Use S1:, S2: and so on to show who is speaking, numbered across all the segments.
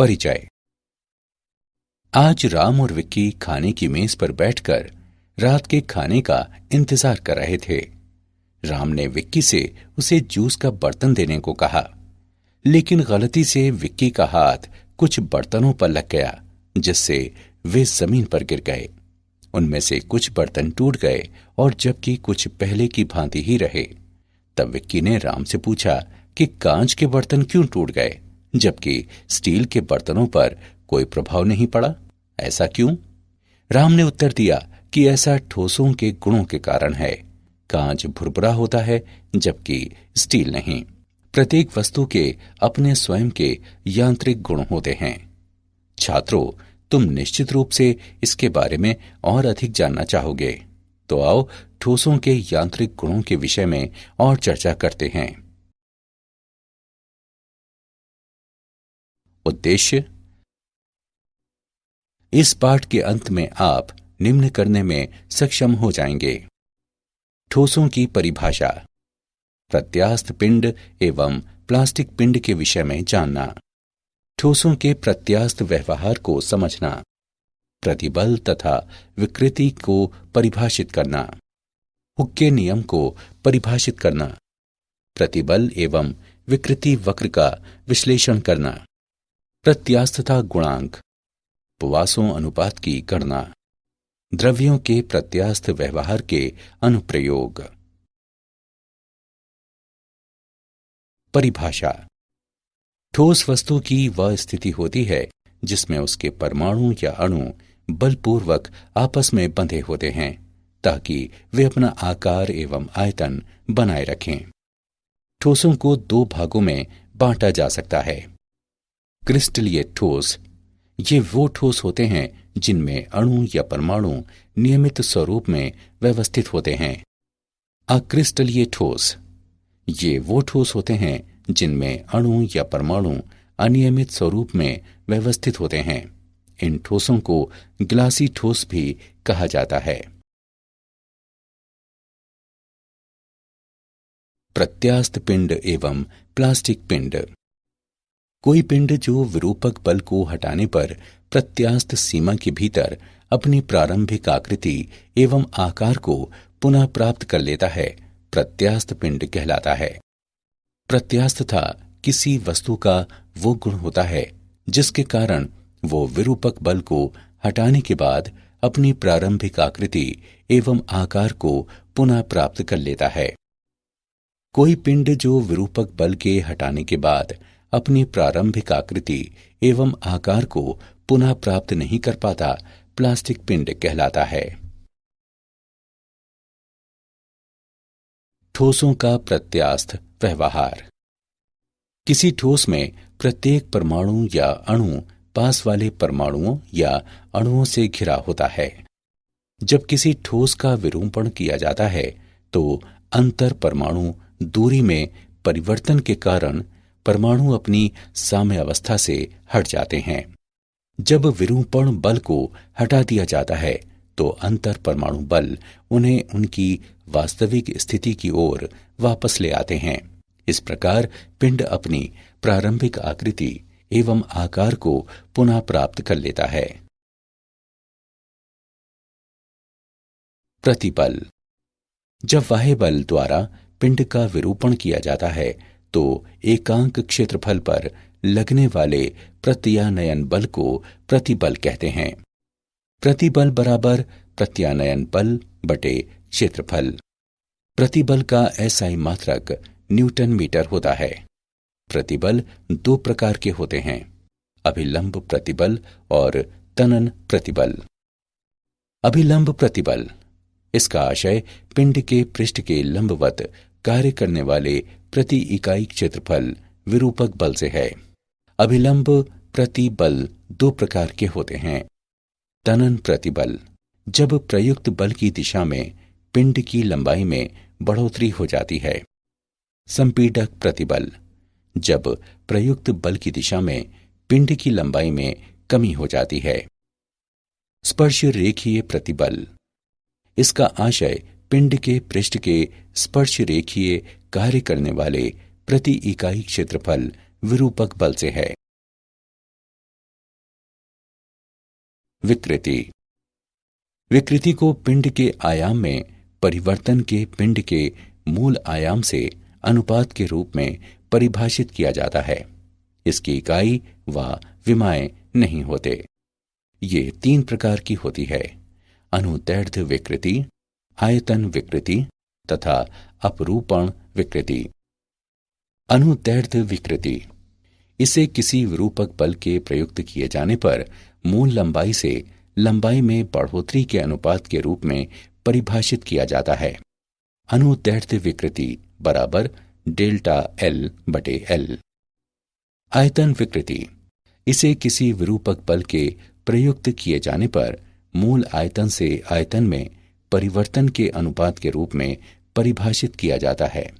S1: परिचय। आज राम और विक्की खाने की मेज पर बैठकर रात के खाने का इंतजार कर रहे थे। राम ने विक्की से उसे जूस का बर्तन देने को कहा, लेकिन गलती से विक्की का हाथ कुछ बर्तनों पर लग गया, जिससे वे जमीन पर गिर गए। उनमें से कुछ बर्तन टूट गए और जबकि कुछ पहले की भांति ही रहे। तब विक्की ने राम से पूछा कि कांच के बर्तन क्यों टूट गए, जबकि स्टील के बर्तनों पर कोई प्रभाव नहीं पड़ा? ऐसा क्यों? राम ने उत्तर दिया कि ऐसा ठोसों के गुणों के कारण है। कांच भुरभुरा होता है, जबकि स्टील नहीं। प्रत्येक वस्तु के अपने स्वयं के यांत्रिक गुण होते हैं। छात्रों, तुम निश्चित रूप से इसके बारे में और अधिक जानना चाहोगे, तो आओ ठोसों के यांत्रिक गुणों के विषय में और चर्चा करते हैं। उद्देश्य। इस पाठ के अंत में आप निम्न करने में सक्षम हो जाएंगे। ठोसों की परिभाषा, प्रत्यास्थ पिंड एवं प्लास्टिक पिंड के विषय में जानना, ठोसों के प्रत्यास्थ व्यवहार को समझना, प्रतिबल तथा विकृति को परिभाषित करना, हुक के नियम को परिभाषित करना, प्रतिबल एवं विकृति वक्र का विश्लेषण करना, प्रत्यास्थता गुणांक, पोआसों अनुपात की गणना, द्रव्यों के प्रत्यास्थ व्यवहार के अनुप्रयोग। परिभाषा। ठोस वस्तु की वह स्थिति होती है जिसमें उसके परमाणु या अणु बलपूर्वक आपस में बंधे होते हैं ताकि वे अपना आकार एवं आयतन बनाए रखें। ठोसों को दो भागों में बांटा जा सकता है। क्रिस्टलीय ठोस, ये वो ठोस होते हैं जिनमें अणु या परमाणु नियमित स्वरूप में व्यवस्थित होते हैं। अक्रिस्टलीय ठोस, ये वो ठोस होते हैं जिनमें अणु या परमाणु अनियमित स्वरूप में व्यवस्थित होते हैं। इन ठोसों को ग्लासी ठोस भी कहा जाता है। प्रत्यास्थ पिंड एवं प्लास्टिक पिंड। कोई पिंड जो विरूपक बल को हटाने पर प्रत्यास्थ सीमा के भीतर अपनी प्रारंभिक आकृति एवं आकार को पुनः प्राप्त कर लेता है, प्रत्यास्थ पिंड कहलाता है। प्रत्यास्थता किसी वस्तु का वो गुण होता है जिसके कारण वो विरूपक बल को हटाने के बाद अपनी प्रारंभिक आकृति एवं आकार को पुनः प्राप्त कर लेता है। कोई पिंड जो विरूपक बल के हटाने के बाद अपनी प्रारंभिक आकृति एवं आकार को पुनः प्राप्त नहीं कर पाता, प्लास्टिक पिंड कहलाता है। ठोसों का प्रत्यास्थ व्यवहार। किसी ठोस में प्रत्येक परमाणु या अणु पास वाले परमाणुओं या अणुओं से घिरा होता है। जब किसी ठोस का विरूपण किया जाता है तो अंतर परमाणु दूरी में परिवर्तन के कारण परमाणु अपनी साम्यावस्था से हट जाते हैं। जब विरूपण बल को हटा दिया जाता है तो अंतर परमाणु बल उन्हें उनकी वास्तविक स्थिति की ओर वापस ले आते हैं। इस प्रकार पिंड अपनी प्रारंभिक आकृति एवं आकार को पुनः प्राप्त कर लेता है। प्रतिबल। जब बाह्य बल द्वारा पिंड का विरूपण किया जाता है तो एकांक क्षेत्रफल पर लगने वाले प्रत्यानयन बल को प्रतिबल कहते हैं। प्रतिबल बराबर प्रत्यानयन बल बटे क्षेत्रफल। प्रतिबल का एसआई मात्रक न्यूटन मीटर होता है। प्रतिबल दो प्रकार के होते हैं, अभिलंब प्रतिबल और तनन प्रतिबल। अभिलंब प्रतिबल, इसका आशय पिंड के पृष्ठ के लंबवत कार्य करने वाले प्रति इकाई क्षेत्रफल विरूपक बल से है। अभिलंब प्रतिबल दो प्रकार के होते हैं। तनन प्रतिबल, जब प्रयुक्त बल की दिशा में पिंड की लंबाई में बढ़ोतरी हो जाती है। संपीडक प्रतिबल, जब प्रयुक्त बल की दिशा में पिंड की लंबाई में कमी हो जाती है। स्पर्श रेखीय प्रतिबल, इसका आशय पिंड के पृष्ठ के स्पर्श रेखीय कार्य करने वाले प्रति इकाई क्षेत्रफल विरूपक बल से है। विकृति। विकृति को पिंड के आयाम में परिवर्तन के पिंड के मूल आयाम से अनुपात के रूप में परिभाषित किया जाता है। इसकी इकाई व विमाएं नहीं होते। ये 3 प्रकार की होती है: अनुदैर्ध्य विकृति, आयतन विकृति तथा अपरूपण विकृति। अनुदैर्ध्य विकृति, इसे किसी विरूपक बल के प्रयुक्त किए जाने पर मूल लंबाई से लंबाई में बढ़ोतरी के अनुपात के रूप में परिभाषित किया जाता है। अनुदैर्ध्य विकृति बराबर डेल्टा एल बटे एल। आयतन विकृति, इसे किसी विरूपक बल के प्रयुक्त किए जाने पर मूल आयतन से आयतन में परिवर्तन के अनुपात के रूप में परिभाषित किया जाता है।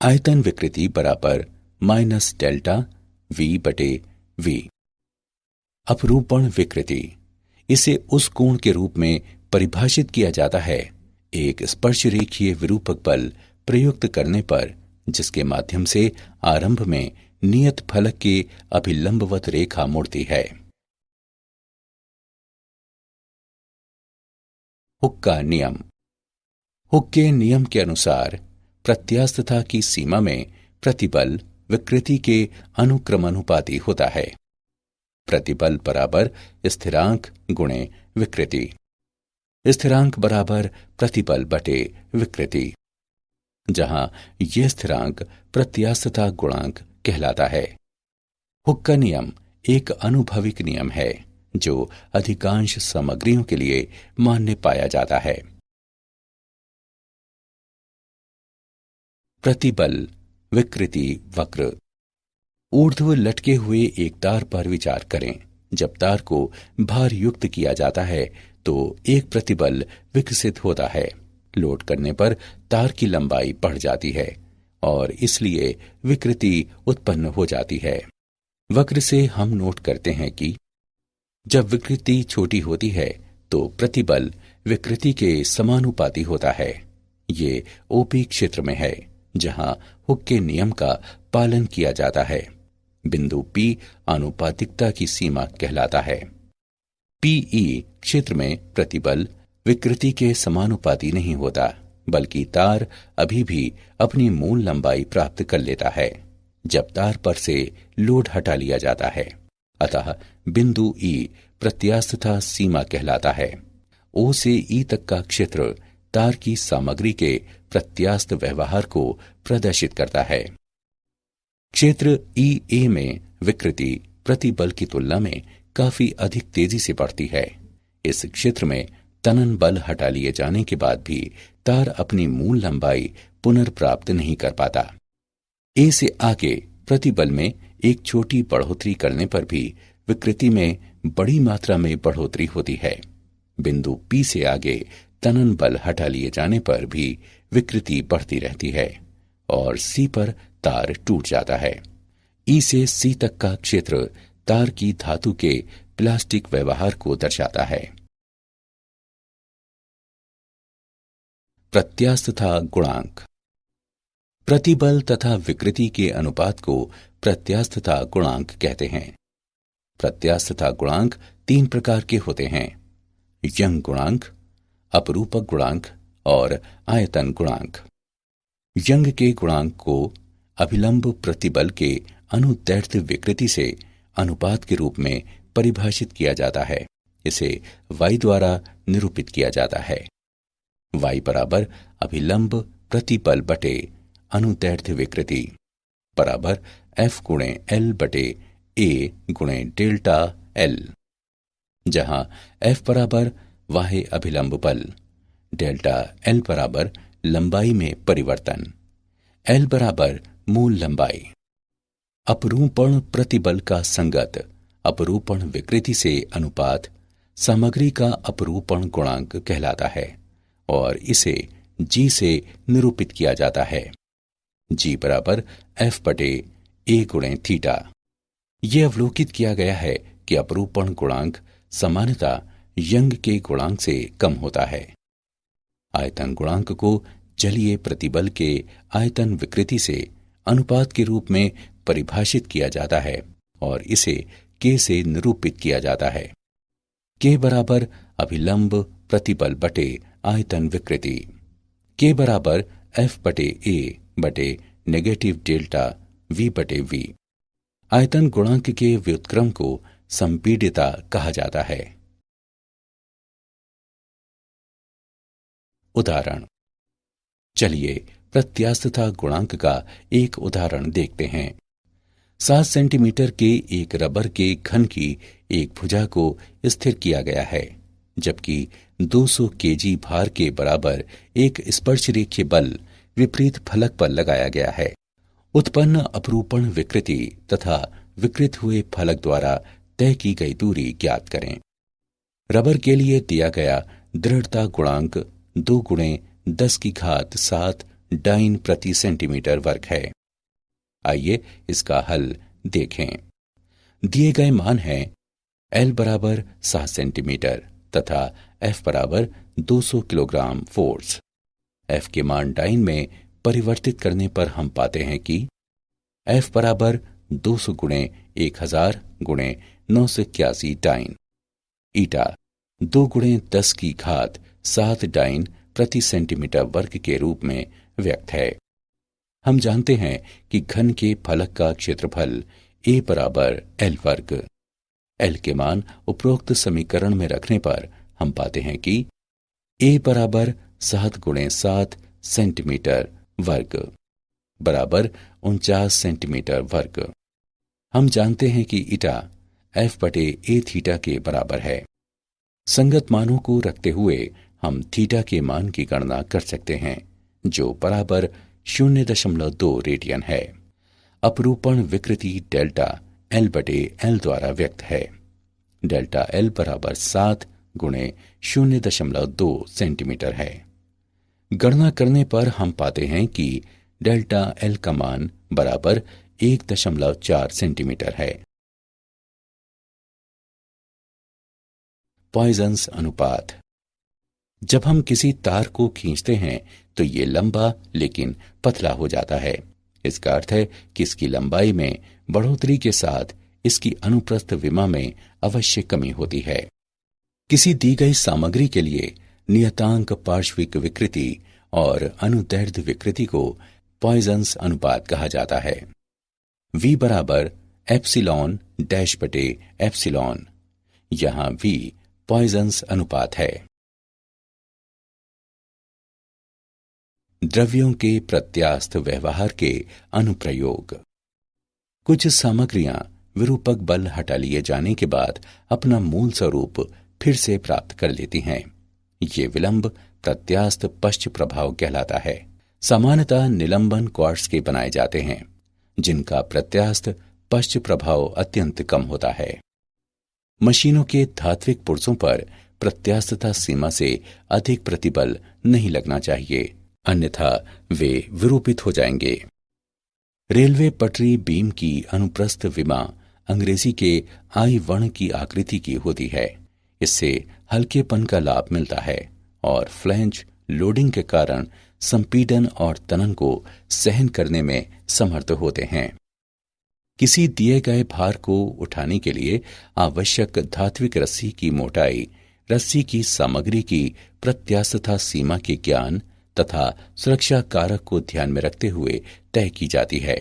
S1: आयतन विकृति बराबर माइनस डेल्टा वी बटे वी। अपरूपण विकृति, इसे उस कोण के रूप में परिभाषित किया जाता है एक स्पर्शरेखीय विरूपक बल प्रयुक्त करने पर जिसके माध्यम से आरंभ में नियत फलक के अभिलंबवत रेखा मुड़ती है। हुक्का नियम। हुक के नियम के अनुसार प्रत्यास्थता की सीमा में प्रतिबल विकृति के अनुक्रमानुपाती होता है। प्रतिबल बराबर स्थिरांक गुणे विकृति। स्थिरांक बराबर प्रतिबल बटे विकृति, जहां यह स्थिरांक प्रत्यास्थता गुणांक कहलाता है। हुक का नियम एक अनुभविक नियम है जो अधिकांश सामग्रियों के लिए मान्य पाया जाता है। प्रतिबल विकृति वक्र। ऊर्ध्व लटके हुए एक तार पर विचार करें। जब तार को भार युक्त किया जाता है तो एक प्रतिबल विकसित होता है। लोड करने पर तार की लंबाई बढ़ जाती है और इसलिए विकृति उत्पन्न हो जाती है। वक्र से हम नोट करते हैं कि जब विकृति छोटी होती है तो प्रतिबल विकृति के समानुपाती होता है। ये ओपी क्षेत्र में है जहां हुक के नियम का पालन किया जाता है। बिंदु P आनुपातिकता की सीमा कहलाता है। PE क्षेत्र में प्रतिबल विकृति के समानुपाती नहीं होता, बल्कि तार अभी भी अपनी मूल लंबाई प्राप्त कर लेता है जब तार पर से लोड हटा लिया जाता है। अतः बिंदु E प्रत्यास्थता सीमा कहलाता है। O से E तक का क्षेत्र तार की सामग्री के प्रत्यास्थ व्यवहार को प्रदर्शित करता है। क्षेत्र EA में विकृति प्रतिबल की तुलना में काफी अधिक तेजी से बढ़ती है। इस क्षेत्र में तनन बल हटा लिए जाने के बाद भी तार अपनी मूल लंबाई पुनर्प्राप्त नहीं कर पाता। A से आगे प्रतिबल में एक छोटी बढ़ोतरी करने पर भी विकृति में बड़ी मात्रा में बढ़ोतरी होती है। बिंदु P से आगे तनन बल हटा लिए जाने पर भी विकृति बढ़ती रहती है और C पर तार टूट जाता है। E से C तक का क्षेत्र तार की धातु के प्लास्टिक व्यवहार को दर्शाता है। प्रत्यास्थता गुणांक। प्रतिबल तथा विकृति के अनुपात को प्रत्यास्थता गुणांक कहते हैं। प्रत्यास्थता गुणांक 3 प्रकार के होते हैं: यंग गुणांक, अपरूपक गुणांक और आयतन गुणांक। यंग के गुणांक को अभिलंब प्रतिबल के अनुदैर्ध्य विकृति से अनुपात के रूप में परिभाषित किया जाता है। इसे y द्वारा निरूपित किया जाता है। y बराबर अभिलंब प्रतिबल बटे अनुदैर्ध्य विकृति बराबर F गुणे L बटे A गुणे डेल्टा L, जहां F बराबर वाह्य अभिलंब बल, डेल्टा L बराबर लंबाई में परिवर्तन, L बराबर मूल लंबाई। अपरूपण प्रतिबल का संगत अपरूपण विकृति से अनुपात सामग्री का अपरूपण गुणांक कहलाता है और इसे G से निरूपित किया जाता है। G बराबर F बटे A गुणे थीटा। यह अवलोकित किया गया है कि अपरूपण गुणांक सामान्यतः यंग के गुणांक से कम होता है। आयतन गुणांक को जलीय प्रतिबल के आयतन विकृति से अनुपात के रूप में परिभाषित किया जाता है और इसे K से निरूपित किया जाता है। के बराबर अभिलंब प्रतिबल बटे आयतन विकृति। के बराबर एफ बटे ए बटे नेगेटिव डेल्टा वी बटे वी। आयतन गुणांक के व्युत्क्रम को संपीड्यता कहा जाता है। उदाहरण, चलिए प्रत्यास्थता गुणांक का एक उदाहरण देखते हैं। 7 सेंटीमीटर के एक रबर के घन की एक भुजा को स्थिर किया गया है, जबकि 200 केजी भार के बराबर एक स्पर्शरेखीय बल विपरीत फलक पर लगाया गया है। उत्पन्न अपरूपण विकृति तथा विकृत हुए फलक द्वारा तय की गई दूरी ज्ञात करें। रबर के लिए दिया गया दृढ़ता गुणांक 2 गुणे 10 की घात 7 डाइन प्रति सेंटीमीटर वर्ग है। आइए इसका हल देखें। दिए गए मान हैं एल बराबर 7 सेंटीमीटर तथा एफ बराबर 200 किलोग्राम फोर्स। एफ के मान डाइन में परिवर्तित करने पर हम पाते हैं कि एफ बराबर 200 गुणे 1000 गुणे 981 डाइन, ईटा 2 गुणे 10 की घात 7 डाइन प्रति सेंटीमीटर वर्ग के रूप में व्यक्त है। हम जानते हैं कि घन के फलक का क्षेत्रफल ए बराबर एल वर्ग। एल के मान उपरोक्त समीकरण में रखने पर हम पाते हैं कि ए बराबर 7 गुणे 7 सेंटीमीटर वर्ग बराबर 49 सेंटीमीटर वर्ग। हम जानते हैं कि ईटा एफ बटे ए थीटा के बराबर है। संगत मानों को रखते हुए हम थीटा के मान की गणना कर सकते हैं, जो बराबर 0.2 रेडियन है। अपरूपण विकृति डेल्टा एल बटे एल द्वारा व्यक्त है। डेल्टा एल बराबर 7 गुणे 0.2 सेंटीमीटर है। गणना करने पर हम पाते हैं कि डेल्टा एल का मान बराबर 1.4 सेंटीमीटर है। पॉइजन्स अनुपात। जब हम किसी तार को खींचते हैं तो ये लंबा लेकिन पतला हो जाता है। इसका अर्थ है कि इसकी लंबाई में बढ़ोतरी के साथ इसकी अनुप्रस्थ विमा में अवश्य कमी होती है। किसी दी गई सामग्री के लिए नियतांक पार्श्विक विकृति और अनुदैर्ध्य विकृति को पॉइजन्स अनुपात कहा जाता है। V बराबर एप्सिलॉन डैश बटे एप्सिलॉन। यहां V पॉइजन्स अनुपात है। द्रव्यों के प्रत्यास्थ व्यवहार के अनुप्रयोग। कुछ सामग्रियां विरूपक बल हटा लिए जाने के बाद अपना मूल स्वरूप फिर से प्राप्त कर लेती हैं। ये विलंब प्रत्यास्थ पश्च प्रभाव कहलाता है। सामान्यतः निलंबन क्वार्ट्ज के बनाए जाते हैं, जिनका प्रत्यास्थ पश्च प्रभाव अत्यंत कम होता है। मशीनों के धात्विक पुर्जों पर प्रत्यास्थता सीमा से अधिक प्रतिबल नहीं लगना चाहिए, अन्यथा वे विरूपित हो जाएंगे। रेलवे पटरी बीम की अनुप्रस्थ विमा अंग्रेजी के आई वर्ण की आकृति की होती है। इससे हल्केपन का लाभ मिलता है और फ्लैंज लोडिंग के कारण संपीडन और तनन को सहन करने में समर्थ होते हैं। किसी दिए गए भार को उठाने के लिए आवश्यक धात्विक रस्सी की मोटाई रस्सी की सामग्री की प्रत्यास्थता सीमा के ज्ञान तथा सुरक्षा कारक को ध्यान में रखते हुए तय की जाती है।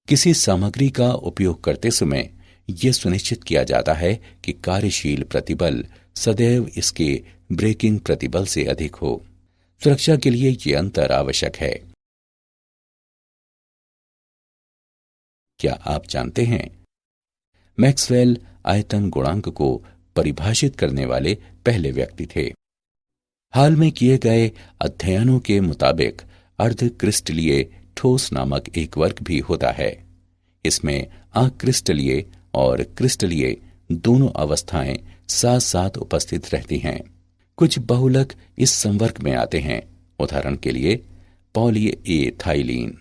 S1: किसी सामग्री का उपयोग करते समय यह सुनिश्चित किया जाता है कि कार्यशील प्रतिबल सदैव इसके ब्रेकिंग प्रतिबल से अधिक हो। सुरक्षा के लिए यह अंतर आवश्यक है। क्या आप जानते हैं, मैक्सवेल आयतन गुणांक को परिभाषित करने वाले पहले व्यक्ति थे। हाल में किए गए अध्ययनों के मुताबिक अर्धक्रिस्टलीय ठोस नामक एक वर्ग भी होता है। इसमें अक्रिस्टलीय और क्रिस्टलीय दोनों अवस्थाएं साथ साथ उपस्थित रहती हैं। कुछ बहुलक इस संवर्ग में आते हैं। उदाहरण के लिए पॉलीएथाइलीन।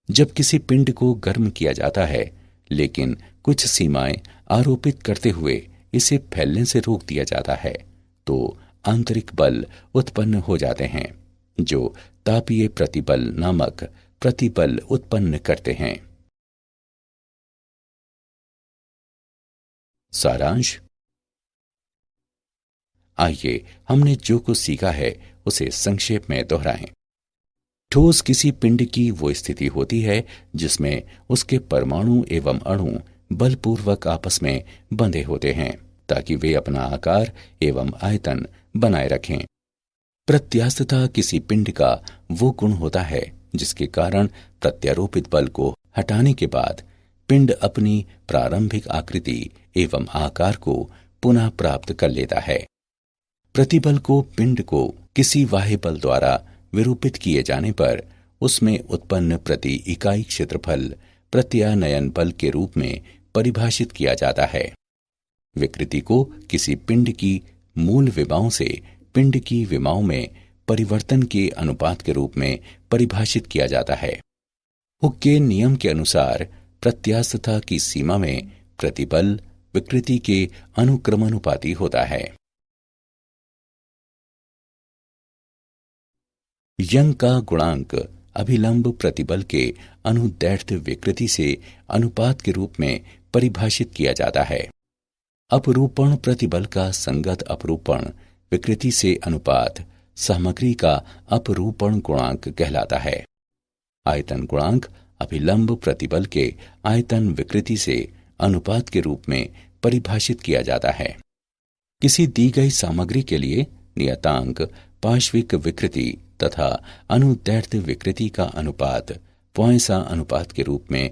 S1: जब किसी पिंड को गर्म किया जाता है, लेकिन कुछ सीमाएं आरोपित करते हुए इसे फैलने से रोक दिया जाता है, तो आंतरिक बल उत्पन्न हो जाते हैं, जो तापीय प्रतिबल नामक प्रतिबल उत्पन्न करते हैं। सारांश। आइए हमने जो कुछ सीखा है उसे संक्षेप में दोहराएं। ठोस किसी पिंड की वो स्थिति होती है जिसमें उसके परमाणु एवं अणु बलपूर्वक आपस में बंधे होते हैं ताकि वे अपना आकार एवं आयतन बनाए रखें। प्रत्यास्थता किसी पिंड का वो गुण होता है जिसके कारण प्रत्यारोपित बल को हटाने के बाद पिंड अपनी प्रारंभिक आकृति एवं आकार को पुनः प्राप्त कर लेता है। प्रतिबल को पिंड को किसी बाह्य बल द्वारा विरूपित किए जाने पर उसमें उत्पन्न प्रति इकाई क्षेत्रफल प्रत्यानयन बल के रूप में परिभाषित किया जाता है। विकृति को किसी पिंड की मूल विमाओं से पिंड की विमाओं में परिवर्तन के अनुपात के रूप में परिभाषित किया जाता है। हुक के नियम के अनुसार प्रत्यास्थता की सीमा में प्रतिबल विकृति के अनुक्रमानुपाती होता है। यंग का गुणांक अभिलंब प्रतिबल के अनुदैर्ध्य विकृति से अनुपात के रूप में परिभाषित किया जाता है। अपरूपण प्रतिबल का संगत अपरूपण विकृति से अनुपात सामग्री का अपरूपण गुणांक कहलाता है। आयतन गुणांक अभिलंब प्रतिबल के आयतन विकृति से अनुपात के रूप में परिभाषित किया जाता है। किसी दी गई सामग्री के लिए नियतांक पार्श्विक विकृति तथा अनुदैर्ध्य विकृति का अनुपात पॉइंसा अनुपात के रूप में